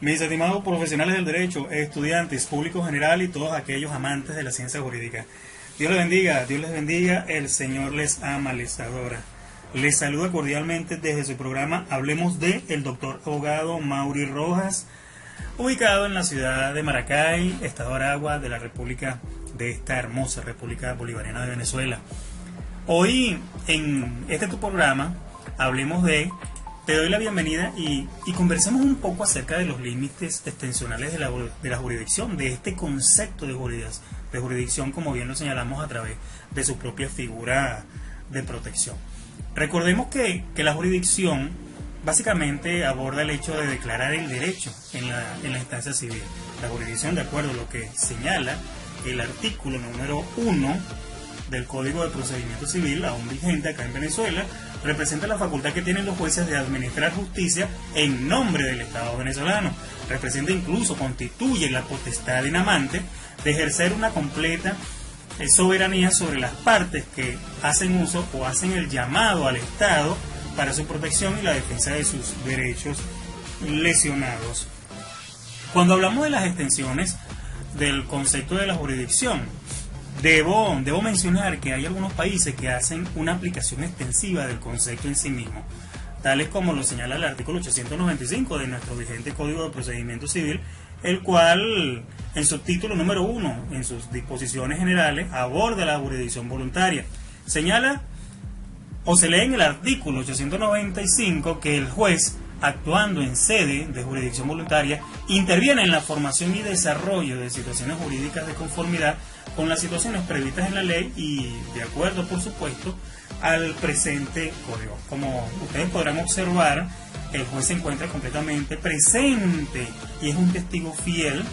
Mis estimados profesionales del derecho, estudiantes, público general y todos aquellos amantes de la ciencia jurídica. Dios les bendiga, el Señor les ama, les adora. Les saluda cordialmente desde su programa Hablemos de el doctor abogado Mauri Rojas, ubicado en la ciudad de Maracay, estado Aragua, de la República, de esta hermosa República Bolivariana de Venezuela. Hoy en este tu programa, Hablemos de, te doy la bienvenida y conversemos un poco acerca de los límites extensionales de la jurisdicción, de este concepto de jurisdicción, como bien lo señalamos a través de su propia figura de protección. Recordemos que la jurisdicción básicamente aborda el hecho de declarar el derecho en la instancia civil. La jurisdicción, de acuerdo a lo que señala el artículo número 1 del Código de Procedimiento Civil, aún vigente acá en Venezuela, representa la facultad que tienen los jueces de administrar justicia en nombre del Estado venezolano. Representa incluso, constituye la potestad inamante de ejercer una completa soberanía sobre las partes que hacen uso o hacen el llamado al Estado para su protección y la defensa de sus derechos lesionados. Cuando hablamos de las extensiones del concepto de la jurisdicción, Debo mencionar que hay algunos países que hacen una aplicación extensiva del concepto en sí mismo, tales como lo señala el artículo 895 de nuestro vigente Código de Procedimiento Civil, el cual, en su título número 1, en sus disposiciones generales, aborda la jurisdicción voluntaria. Señala, o se lee en el artículo 895, que el juez, actuando en sede de jurisdicción voluntaria, interviene en la formación y desarrollo de situaciones jurídicas de conformidad con las situaciones previstas en la ley y de acuerdo, por supuesto, al presente código. Como ustedes podrán observar, el juez se encuentra completamente presente y es un testigo fiel,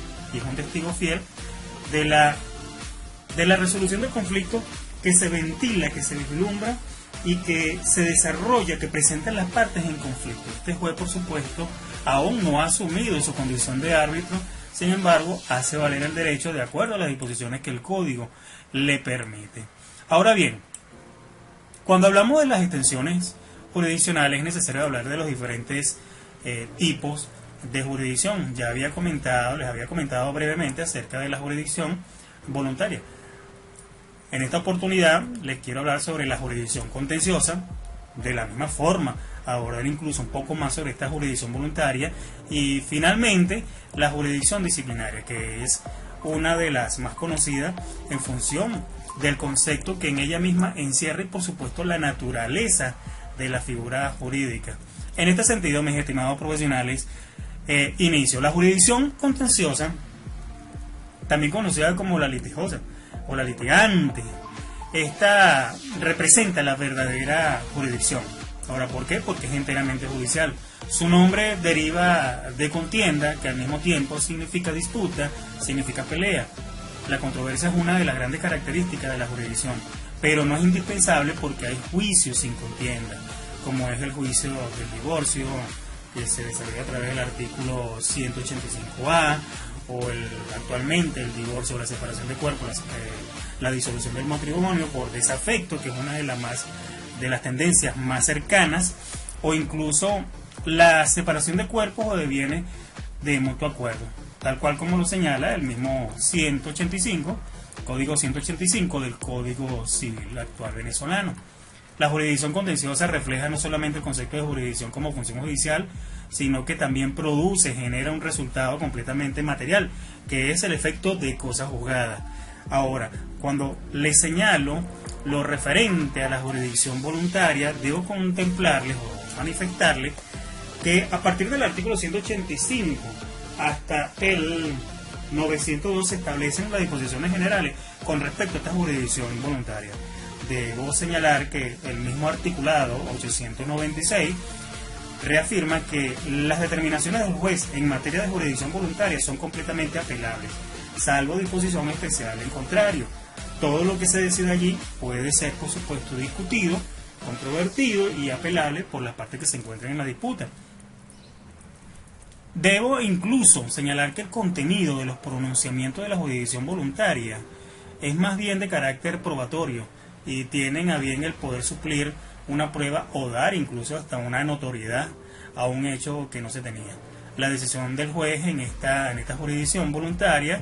de la resolución del conflicto que se ventila, que se vislumbra y que se desarrolla, que presentan las partes en conflicto. Este juez, por supuesto, aún no ha asumido su condición de árbitro, sin embargo, hace valer el derecho de acuerdo a las disposiciones que el código le permite. Ahora bien, cuando hablamos de las extensiones jurisdiccionales es necesario hablar de los diferentes tipos de jurisdicción. Les había comentado brevemente acerca de la jurisdicción voluntaria. En esta oportunidad les quiero hablar sobre la jurisdicción contenciosa, de la misma forma, abordar incluso un poco más sobre esta jurisdicción voluntaria y finalmente la jurisdicción disciplinaria, que es una de las más conocidas en función del concepto que en ella misma encierra y por supuesto la naturaleza de la figura jurídica. En este sentido, mis estimados profesionales, inicio. La jurisdicción contenciosa, también conocida como la litigiosa o la litigante, esta representa la verdadera jurisdicción. Ahora, ¿por qué? Porque es enteramente judicial. Su nombre deriva de contienda, que al mismo tiempo significa disputa, significa pelea. La controversia es una de las grandes características de la jurisdicción, pero no es indispensable porque hay juicios sin contienda, como es el juicio del divorcio, que se desarrolla a través del artículo 185A, o actualmente el divorcio o la separación de cuerpos, la disolución del matrimonio por desafecto, que es una de las tendencias más cercanas, o incluso la separación de cuerpos o de bienes de mutuo acuerdo, tal cual como lo señala el mismo 185, Código 185 del Código Civil actual venezolano. La jurisdicción contenciosa refleja no solamente el concepto de jurisdicción como función judicial, sino que también genera un resultado completamente material, que es el efecto de cosa juzgada. Ahora, cuando les señalo lo referente a la jurisdicción voluntaria, debo contemplarles o manifestarles que a partir del artículo 185 hasta el 902 se establecen las disposiciones generales con respecto a esta jurisdicción voluntaria. Debo señalar que el mismo articulado 896 reafirma que las determinaciones del juez en materia de jurisdicción voluntaria son completamente apelables, salvo disposición especial. En contrario, todo lo que se decide allí puede ser, por supuesto, discutido, controvertido y apelable por las partes que se encuentran en la disputa. Debo incluso señalar que el contenido de los pronunciamientos de la jurisdicción voluntaria es más bien de carácter probatorio y tienen a bien el poder suplir una prueba o dar incluso hasta una notoriedad a un hecho que no se tenía. la decisión del juez en esta jurisdicción voluntaria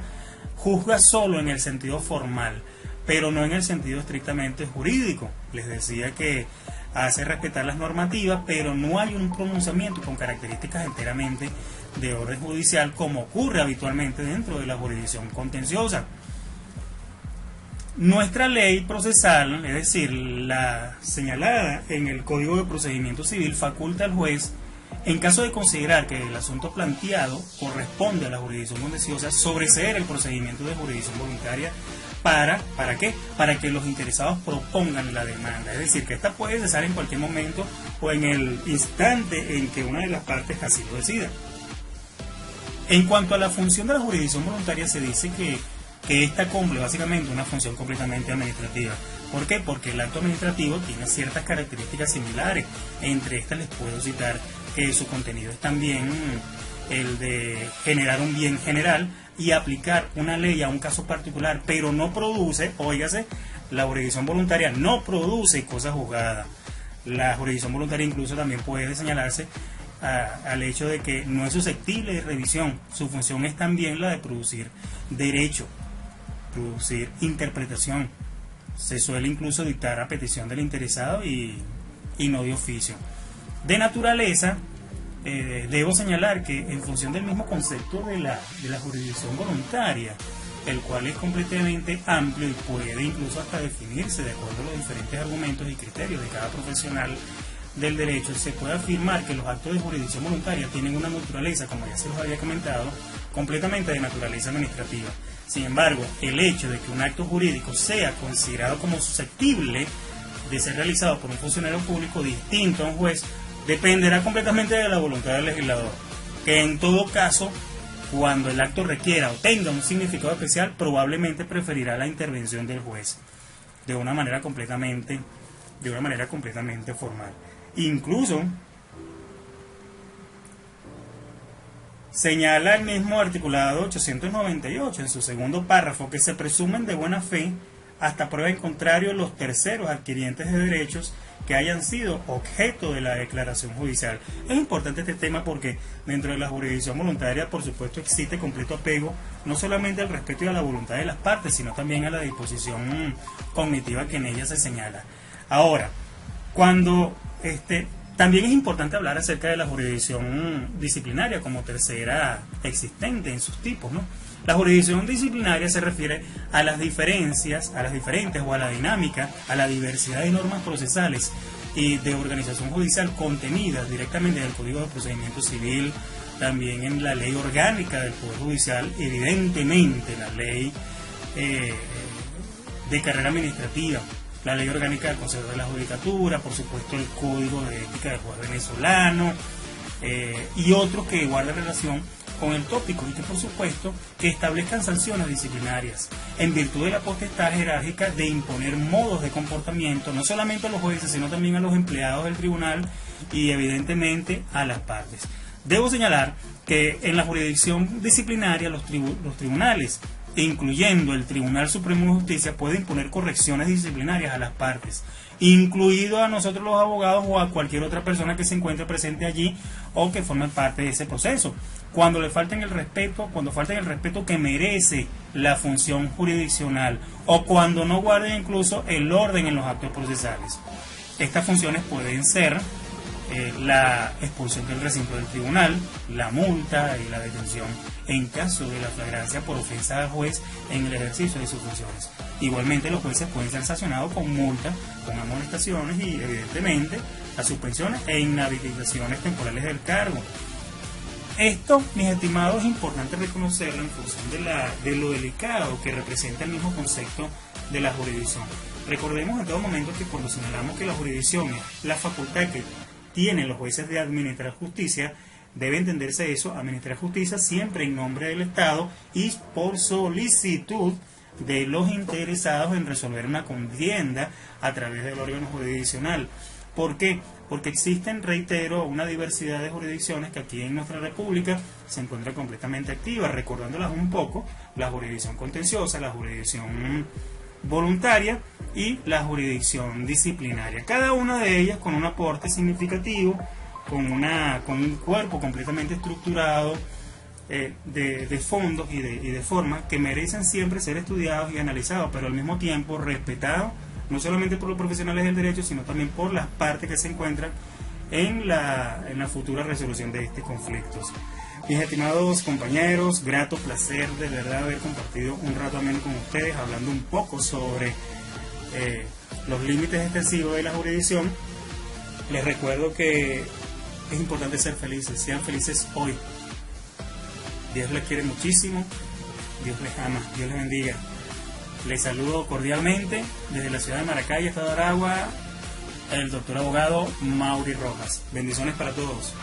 juzga solo en el sentido formal, pero no en el sentido estrictamente jurídico. Les decía que hace respetar las normativas, pero no hay un pronunciamiento con características enteramente de orden judicial como ocurre habitualmente dentro de la jurisdicción contenciosa. Nuestra ley procesal, es decir, la señalada en el Código de Procedimiento Civil, faculta al juez, en caso de considerar que el asunto planteado corresponde a la jurisdicción contenciosa, sobreseer el procedimiento de jurisdicción voluntaria. ¿Para qué? Para que los interesados propongan la demanda. Es decir, que esta puede cesar en cualquier momento o en el instante en que una de las partes así lo decida. En cuanto a la función de la jurisdicción voluntaria, se dice que esta cumple básicamente una función completamente administrativa. ¿Por qué? Porque el acto administrativo tiene ciertas características similares. Entre estas les puedo citar que su contenido es también el de generar un bien general y aplicar una ley a un caso particular, pero no produce, óigase, la jurisdicción voluntaria no produce cosa juzgada. La jurisdicción voluntaria incluso también puede señalarse al hecho de que no es susceptible de revisión. Su función es también la de producir derecho, producir interpretación. Se suele incluso dictar a petición del interesado y no de oficio. De naturaleza, debo señalar que en función del mismo concepto de la jurisdicción voluntaria, el cual es completamente amplio y puede incluso hasta definirse de acuerdo a los diferentes argumentos y criterios de cada profesional del derecho, se puede afirmar que los actos de jurisdicción voluntaria tienen una naturaleza, como ya se los había comentado, completamente de naturaleza administrativa. Sin embargo, el hecho de que un acto jurídico sea considerado como susceptible de ser realizado por un funcionario público distinto a un juez dependerá completamente de la voluntad del legislador, que en todo caso, cuando el acto requiera o tenga un significado especial, probablemente preferirá la intervención del juez de una manera completamente formal. Incluso señala el mismo articulado 898 en su segundo párrafo que se presumen de buena fe hasta prueba en contrario los terceros adquirientes de derechos que hayan sido objeto de la declaración judicial. Es importante este tema porque dentro de la jurisdicción voluntaria, por supuesto, existe completo apego no solamente al respeto y a la voluntad de las partes, sino también a la disposición cognitiva que en ella se señala. Ahora, también es importante hablar acerca de la jurisdicción disciplinaria como tercera existente en sus tipos, ¿no? La jurisdicción disciplinaria se refiere a las diferentes o a la dinámica, a la diversidad de normas procesales y de organización judicial contenidas directamente en el Código de Procedimiento Civil, también en la ley orgánica del Poder Judicial, evidentemente la ley de carrera administrativa, la ley orgánica del Consejo de la Judicatura, por supuesto el Código de Ética del Juez venezolano y otros que guardan relación con el tópico y que por supuesto que establezcan sanciones disciplinarias en virtud de la potestad jerárquica de imponer modos de comportamiento no solamente a los jueces sino también a los empleados del tribunal y evidentemente a las partes. Debo señalar que en la jurisdicción disciplinaria los tribunales, incluyendo el Tribunal Supremo de Justicia, pueden imponer correcciones disciplinarias a las partes, incluido a nosotros los abogados o a cualquier otra persona que se encuentre presente allí o que forme parte de ese proceso, cuando falten el respeto que merece la función jurisdiccional o cuando no guarden incluso el orden en los actos procesales. Estas funciones pueden ser la expulsión del recinto del tribunal, la multa y la detención en caso de la flagrancia por ofensa al juez en el ejercicio de sus funciones. Igualmente los jueces pueden ser sancionados con multa, con amonestaciones y evidentemente las suspensiones e inhabilitaciones temporales del cargo. Esto, mis estimados, es importante reconocerlo en función de lo delicado que representa el mismo concepto de la jurisdicción. Recordemos en todo momento que cuando señalamos que la jurisdicción es la facultad que tienen los jueces de administrar justicia, debe entenderse eso, administrar justicia siempre en nombre del Estado y por solicitud de los interesados en resolver una contienda a través del órgano jurisdiccional. ¿Por qué? Porque existen, reitero, una diversidad de jurisdicciones que aquí en nuestra república se encuentra completamente activa, recordándolas un poco: la jurisdicción contenciosa, la jurisdicción voluntaria y la jurisdicción disciplinaria, cada una de ellas con un aporte significativo con un cuerpo completamente estructurado, de fondos y de forma que merecen siempre ser estudiados y analizados, pero al mismo tiempo respetados, no solamente por los profesionales del derecho, sino también por las partes que se encuentran en la futura resolución de estos conflictos. Mis estimados compañeros, grato placer de verdad haber compartido un rato ameno con ustedes, hablando un poco sobre los límites extensivos de la jurisdicción. Les recuerdo que es importante ser felices, sean felices hoy. Dios les quiere muchísimo, Dios les ama, Dios les bendiga. Les saludo cordialmente desde la ciudad de Maracay, estado de Aragua, el doctor abogado Mauri Rojas. Bendiciones para todos.